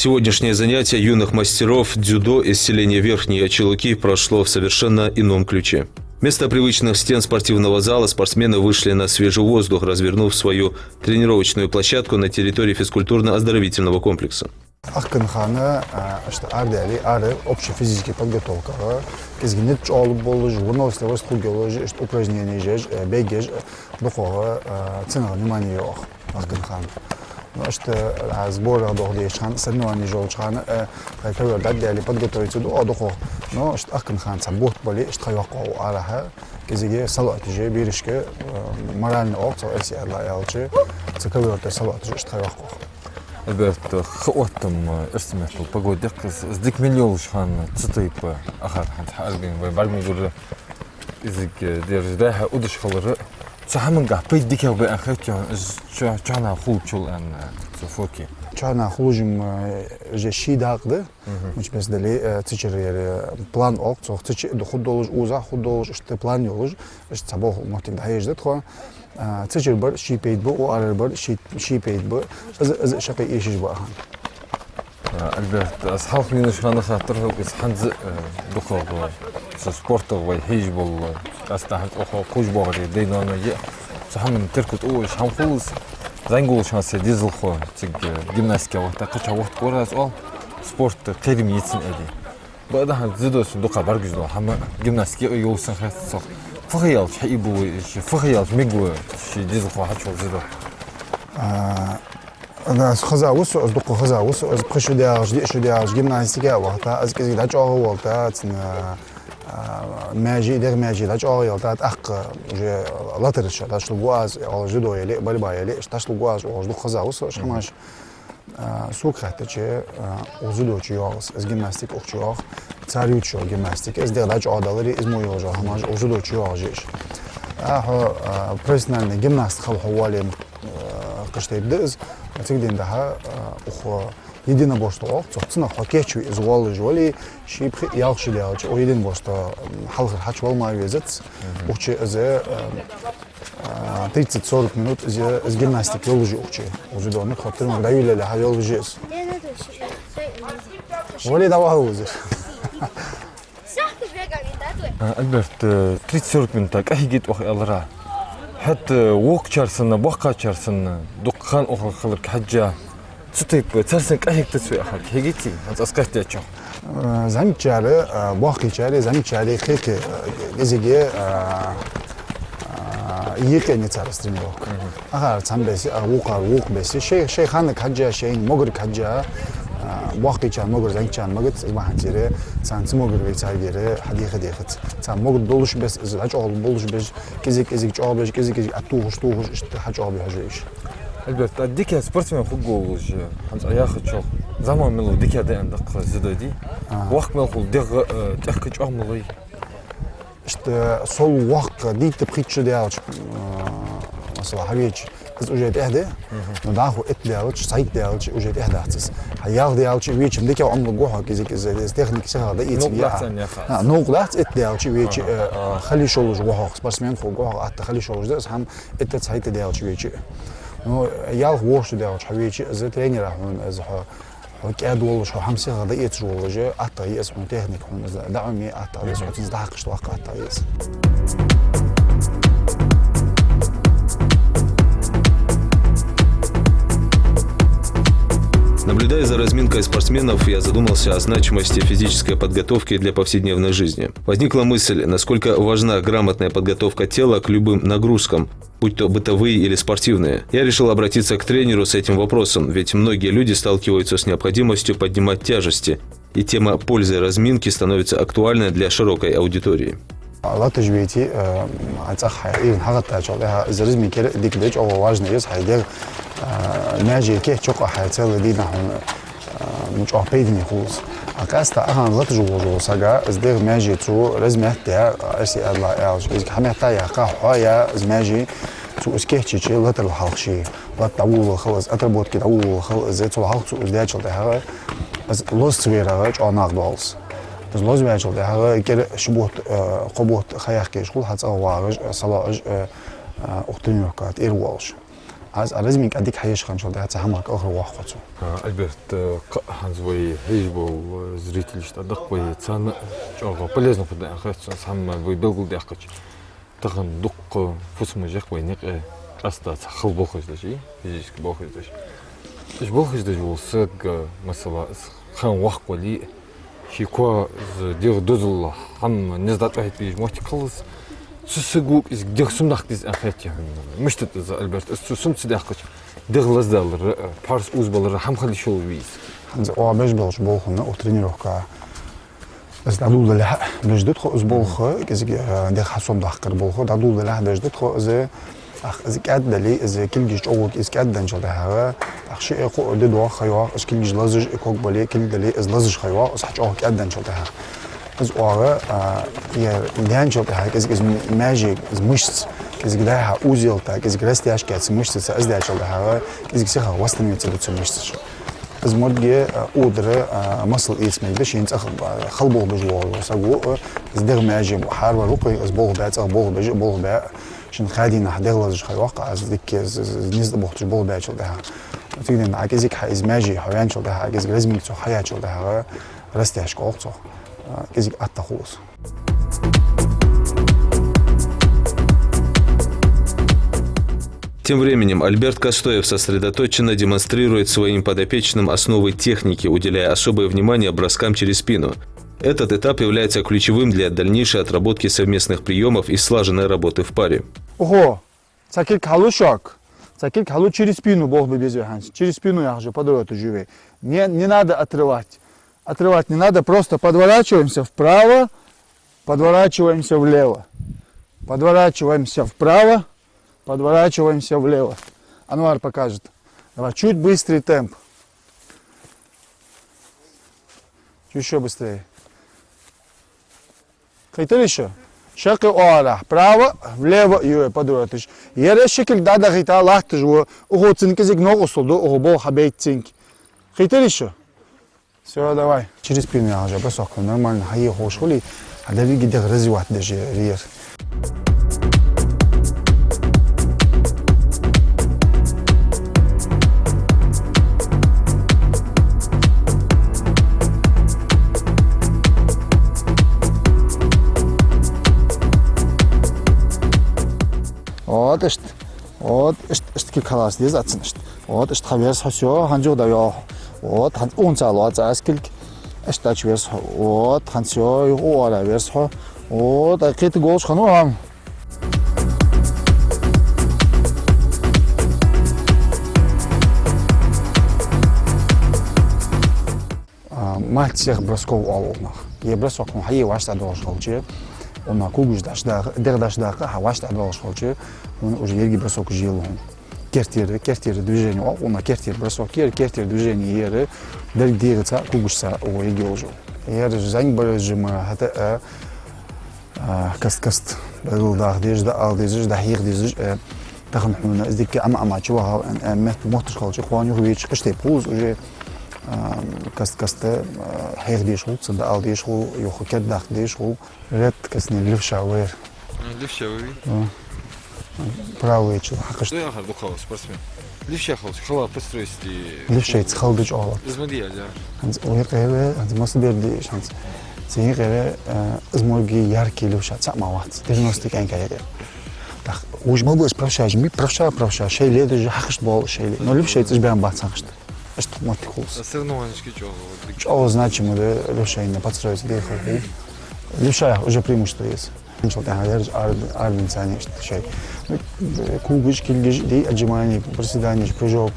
Сегодняшнее занятие юных мастеров дзюдо из селения Верхние Чулуки прошло в совершенно ином ключе. Вместо привычных стен спортивного зала спортсмены вышли на свежий воздух, развернув свою тренировочную площадку на территории физкультурно-оздоровительного комплекса. Акканхана, что ардели, общефизическая подготовка, изгнить олбол, журналистов, студиологи, упражнения, беги, духовое, цена внимания его, Акканхан. Что сборы доходишь, соревнования жолчхан, когда дали подготовиться до духов, но что Акканхан сабот боли, что его араха, кезиге салат же берешке, моральный опыт, если аллаялчи, цикавиоты салат же что его. Альберт, خطم اسمه الباجود زديك مليون شحن تطيب آخر حرقين وبعدين يقول إذا دير جداها ودش خلر سحمن قه بيت ديك أو بأخذ شو أنا خلود شو أن تفوكي Чана хлужим же ши дагды, мыч без дали цичер план ок, цох цич доход долж уза, ход долж что план ёлж, что сабох мотик да еждет хо, цичер бар ши пейт бу, о арер бар ши пейт бу, аз шапе ишиш бахан. Альберт, أصحاب من شحن خاطر بس حنز دخل سبورت ويهيج بول أستحق أخو خوش بغري دينانا يه سحمن تركت أول شحن خلص زنقول شانس ديزل خو تيج جيمناستيكا وقت قطع وقت كورة أو سبورت قريم يتسن أدي بعدها زيدو صندوق برجزلو هم جيمناستيكا يوصل خيط صح فخيال حيبو فخيال ميجو شي ديزل خو حشو زيدو أنا خزاوس أصدق خزاوس أصدق شو دياج جيمناستيكا وقتها أزكي زيد أجوا وقتها ماجي دير ماجي لاج يلتات أق جي لاترش تاش لغواز أو جدو يلي بالي بايلي تاش لغواز أو جدو خزاوس شماش سوق خاتجي وزدو جيوس از جيمناستيك أخشوخ تاريوتشو جيمناستيك از دير لاج عدالري از مويوجا هماش وزدو جيوجيش بريسنال جيمناست خل حوالي قشتي بدز تقدين ده أخو يدينا بوسطة تصنع حكيتشو إزوال جوالي شيء بخي يالش ديالش أو يدين بوسطة حلقة حشوال ما يوزت وشي إذا 30-40 минут из гимнастики يولجي أختي وزدوني خاطر ما بدايو اللي هاي يولجيس ولي دوا وزر ألبرت 30-40 минут أخي جيت أخي الله حتى ووك شارسنا بوقا شارسنا دقان أخر خلك حجة تطيب ترسنك أهيك تسوي أخاك هيجيتي أنت أسكت يا شو زميل شاري باقي شاري زميل شاري خيك إزاي يكني ترسترينوك أخر تام بس ووك بس شيء خانك حجة شيء مغرق حجة باقي شان مغرق زميل شان مغرق ما هنجري سانس مغرق بيتاجري حديقة سام مغرق دولش بس إذا حاجة أول دولش بس كذا جواب بس كذا أتوهش حاجة أول بهجيش Альберт, а дикий спортсмен футбол уже, hans ayağı çok. Zaman mı dikey de anda kızdı di. Vakt mı kul dek tek çok mı? İşte sol vakt dikte pritçe de alç. Mesela haviç. Biz ujet ehde. Nadahu et de alç, sayık de alç, ujet ehde atsız. Hayal de alç, viçim dikey amlı goha gizek iz teknik sahada iyi ya. Noqdat et de alç viç خلي شولج goha sportsmen xo goha atta خلي شولج da ham et sayık de alç viç. Ну, я вошь делать, хавичи, за тренера, он за حكي دول شو حمسي هذا يتجول جا أطيس من تهنيك هون دعمي أطيس وتزدحق شو واقع أطيس. Наблюдая за разминкой спортсменов, я задумался о значимости физической подготовки для повседневной жизни. Возникла мысль, насколько важна грамотная подготовка тела к любым нагрузкам, будь то бытовые или спортивные. Я решил обратиться к тренеру с этим вопросом, ведь многие люди сталкиваются с необходимостью поднимать тяжести, и тема пользы разминки становится актуальной для широкой аудитории. لا تجويتي أنصح إيه حقتها شغلها إذا لازم يكير ديك ديج أو واجن يصحى يدير ماجي كيه شقة حياتي دي نحن مش أحبيدني خلص أكاستا أهان لا تجوجو سجا إزدير ماجي تو لازم يحتاج أشي الله يعرف إذا حميتها يا قهوة إز ماجي تو إسكيتشي شيء لا تلحق شيء لا تقول خلص أتربط كده أول خلص إذا تو حق تو إزدير شغلها إز لوس سويرة أو ناقدالس بس لازم يجعل ده كده شبوت قبوت خيار كيش كل حتى واجج صلاج أختني وقت إيروالش از ارزمینگ ادیک حیش خان شده هست همه آخر واقع خودشو. Альберт Ханзвой хейбол зрители что даквой цана чого полезно под ахац сам вы белгул дякач. Тагын дук фусмы жаквой не аста хыл бохоздаши физически бохоздаш. Иш бохоздаш болса масала хан вақвали шиква дер дозулла хам не здатвайт биж мотикалс сусгук из дерсумдахтис ахати. Мышты за Альберт сусумцы дякач. دغلزدال بارس أوزبال رحم خلي شو ويز. هنز أوابش بلش بولخنا وترينيروكا. بس دادول له بجدت خو أوزبولخا كذي ده حسوم داخل بولخا دادول له بجدت خو إذا إذا كاد دلي إذا كل جيش أوك إذا كاد دنجل ده هوا أخشى أخو ده دوا خيار إذا كل جيش لازج أكوك بالي كل دلي إذا لازج خيار إذا حج أوك كاد دنجل ده إذا أوعى يا دنجل ده إذا ماجيك إذا مشت إذا كده أوزيل تاك إذا كده استياش كات مشت إذا ده شل ده هوا إذا كسيها وستن يتلبس مشت إذا مرجع أودر مصل إيس ما يبش ينتأ خلبه بجوار وسقو إذا ده ماجي محارب رقي إذا بوه بات إذا بوه بيج بوه بات عشان خادين حدير لازج خي واقع إذا ذيك نزل بوه بوه بات شل ده تقدر معك إذا إذا ماجي حيوان شل ده إذا لازم يكسو حياة شل ده رستياش كأوقته إذا أتخلص. Тем временем Альберт Костоев сосредоточенно демонстрирует своим подопечным основы техники, уделяя особое внимание броскам через спину. Этот этап является ключевым для дальнейшей отработки совместных приемов и слаженной работы в паре. Ого, цакил калу шаг, цакил калу через спину Бог выбезет, через спину я уже подробно живу. Не надо отрывать, отрывать не надо, просто подворачиваемся вправо, подворачиваемся влево, подворачиваемся вправо. Подворачиваемся влево. Анвар покажет. Давай, чуть быстрый темп. Чуть еще быстрее. Хайтер еще. Шаки оара. Право, влево, юе, подворачиваешь. Ере шекель дада хита лахты жуа. Ого, цинкизик ногу солду, ого, бол хабейт цинки. Хайтер еще. Все, давай. Через спину я уже бросок. Нормально. Хай хош хули. А да види дег развивать даже риер. Вот, что класс здесь оценишь. Вот, что хаверс все, ханжу да я. Вот, он цалот, аскил, что чверс. Вот, хансё, ола верс. Вот, а какие-то голос хану. Мать всех бросков аловнах. Я бросок, но хай ваш должен быть. Он на кугуш дашда, дердашда, хаваш должен быть. Он уже верги бросок жил. Кертир движение, он на кертир бросок, кертир движение, дерг дирца, кугушса, о еги уже. Я же занг баржима, это каст, был да, дежда, алдежда, да хир дежж, тахн хуна, здесь ама чего, мотор холчи, хуаню вич, каште пуз уже. كاست هير ديشو تصدق على ديشو يخو كدخ ديشو ريت كاسني لف شاوير لف شاوير براوي شو حقش что я хочу خلاص спортсмен لف شا خلاص خلاص построить لف شيء تخلبج أول измодия да هنز وير غيره هنز ما صبر دي شانس زين غيره إزمورجي ياركي لف شا تسمع وقت ديجنوستيك إنك يا دخ وش ما بقول برفشاج مي برفشا شيء ليه حقش بال شيء نو لف شيء تجبر بات سانشت Что мотикулс? Соревнованички чего? Чего значимо да решение подстроить дехал. Левша уже преимущество есть. Начал там арбин цанишь шей. Кугуч килгиш ди отжимание, приседание, прыжок,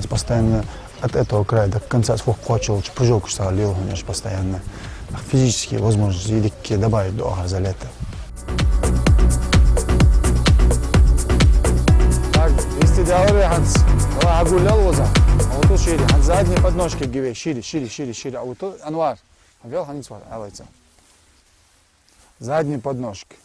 постоянно от этого края до конца свой хочел, прыжок что лил, постоянно. Физические возможности или добавить до за лето. Так, если делали Ханс, огулял лоза. А вот шире, задние подножки гивей, шире. А вот Анвар, вел Ханс вот, алайца. Задние подножки.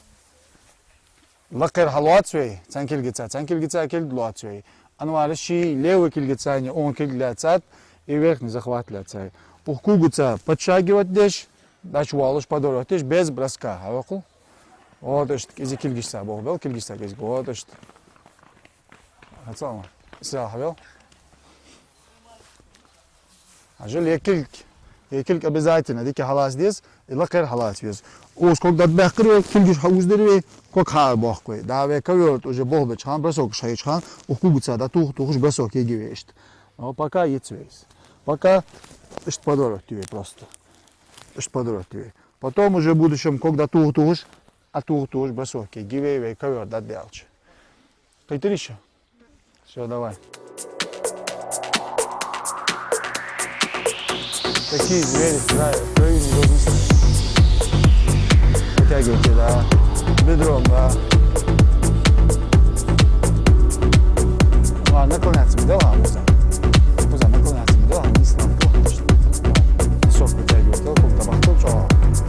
Лакер халуатсвей, цанкильгица, кильдлуатсвей. Анвар ши, левый кильгицание, он кильгляцат и верхний захват ляцай. Ухкугуца подшагивать дешь, дальше валуш подорвать дешь без броска. Вот что, из кильгица, бог бел кильгица, вот что. Хацама. Исрахавел. Ажил екилк обязательно. Дики халас дес, илакер халас вез. Ос кок дат бахкыр килгиш хауздер кок хал бахкой. Да ве кавёт уже бог бечхан бросок шайчхан, ухугуца да тухуш бросок егивешт. Но пока яцвейс. Пока ишт подорот тебе просто. Ишт подорот тебе. Потом уже в будущем, когда тухуш, а тухуш бросок егивей ве кавёт дат делч. Кайтериша. Все, давай. Такие звери, да, крови не должны стоять. Вытягивайте, да. Бедром, да. Ладно, наклоняться медал, наклоняться медал, не слабо. Сок вытягивать, толком табахтыл, что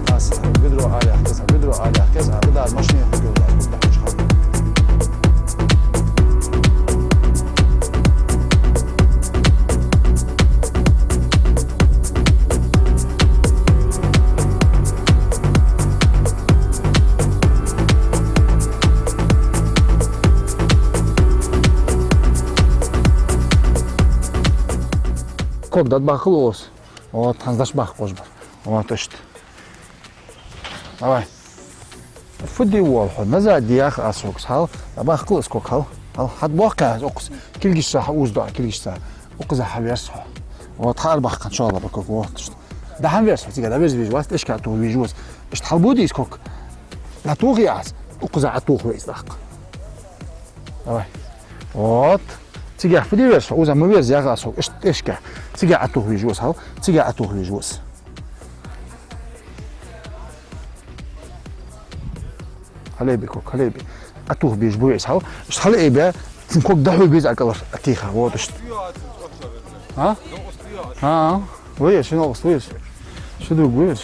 раз бедро алях, кез, да, машине ходил, да, хочешь. Кок дат бахлос. Вот, хандаш бах пожбар. Вот точно. Давай. Фуди вол ход. Назад диах асокс хал. Бахлос кок хал. Хал хад бака окс. Килгиш узда килгиш. Окза хаверс. Вот хар бах ان شاء الله بكوك вот. Да хаверс, тига да без вижу. Эш ка ту вижу. Эш халбуди скок. На ту гиас. Окза ату вейс дах. Давай. Вот. تيجي في ديفيرس وزا مو بيرز يغاسو اشكا تيجي اتوه بيجوس هاو تيجي اتوه بيجوس حليبي كوك حليبي اتوه بيجبويس هاو اش حليبي تنكوك دحو بيز اكلر اتيخا ووتش ها ويش شنو ويش شنو ويش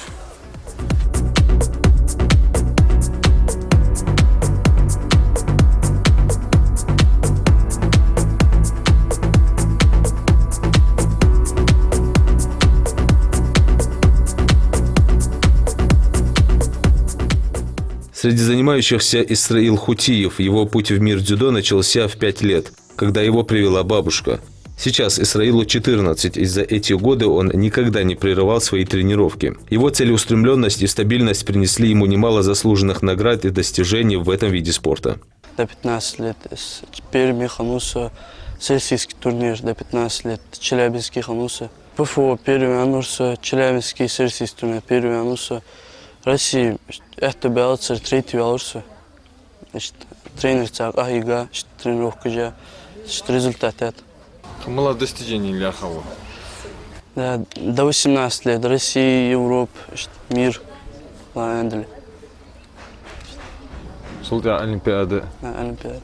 Среди занимающихся Исраил Хутиев его путь в мир дзюдо начался в 5 лет, когда его привела бабушка. Сейчас Исраилу 14, и за эти годы он никогда не прерывал свои тренировки. Его целеустремленность и стабильность принесли ему немало заслуженных наград и достижений в этом виде спорта. До 15 лет Перми Хануса, Сельсийский турнир до 15 лет, Челябинский Хануса, ПФО Перми Анурса, Челябинский Сельсийский турнир Перми Анурса, Россия, это белцер, третий белорса, тренер цак, ахига, тренировка же, результат это. Мало достижений для кого? Да, до 18 лет, Россия, Европа, мир, Ландли. Султя Олимпиады. Олимпиада.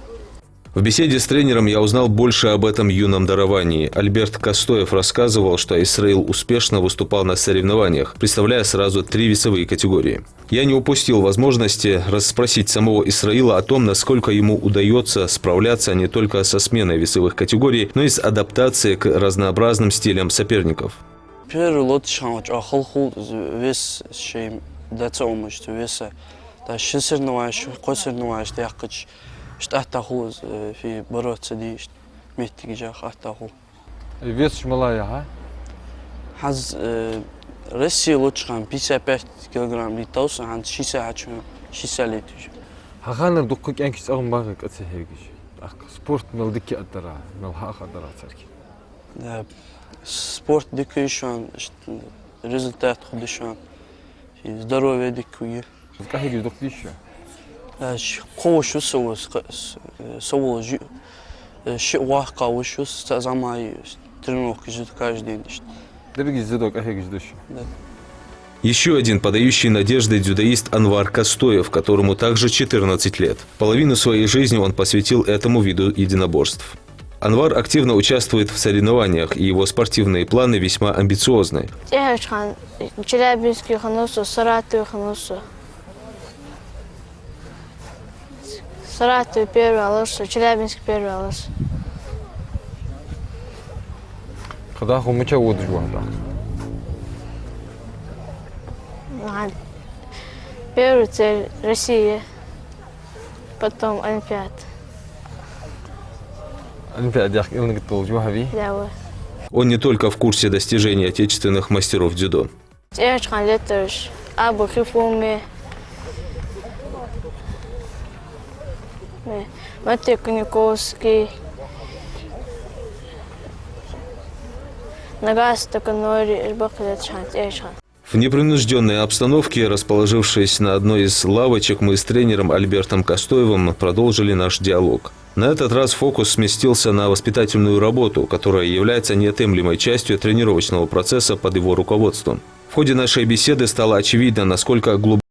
В беседе с тренером я узнал больше об этом юном даровании. Альберт Костоев рассказывал, что Исраил успешно выступал на соревнованиях, представляя сразу 3 весовые категории. Я не упустил возможности расспросить самого Исраила о том, насколько ему удается справляться не только со сменой весовых категорий, но и с адаптацией к разнообразным стилям соперников. Первый лот шанч, а холхул вес шейм дацомыш, веса. Да шисернуаш, косернуаш, яхкач. Что ахтаху في бороться دي ميتك جاخ ахтаху. Вес шмалая, ха? حز Россия лучше 55 килограмм литауса, хан 60 лет. Хаханар дукк янкис агам багак атсехэгиш. Ах спорт мелдики атара, мелхах атара царки. Да, спорт дикий еще, результат худой, здоровье дикий. Кахиги доктиша. قوش سووا شيء واقع وشو استعمال тренировок каждый день. Дерги зидок ахегиш душ. Еще один подающий надежды дзюдоист Анвар Костоев, которому также 14 лет. Половину своей жизни он посвятил этому виду единоборств. Анвар активно участвует в соревнованиях, и его спортивные планы весьма амбициозны. Челябинский Ханусу, Саратов Ханусу. Саратов первый алыш, Челябинск первый алыш. Когда хумыча удиш вахда? Первая цель Россия, потом Олимпиада. Олимпиада илнигит бол жуави. Дәуі. Он не только в курсе достижений отечественных мастеров дзюдо. Эшқан леттерш. Абу Хифуми. Матей Куниковский. Нагас Токанори. Ирбакалет Шант Эшқан. В непринужденной обстановке, расположившись на одной из лавочек, мы с тренером Альбертом Костоевым продолжили наш диалог. На этот раз фокус сместился на воспитательную работу, которая является неотъемлемой частью тренировочного процесса под его руководством. В ходе нашей беседы стало очевидно, насколько глубоко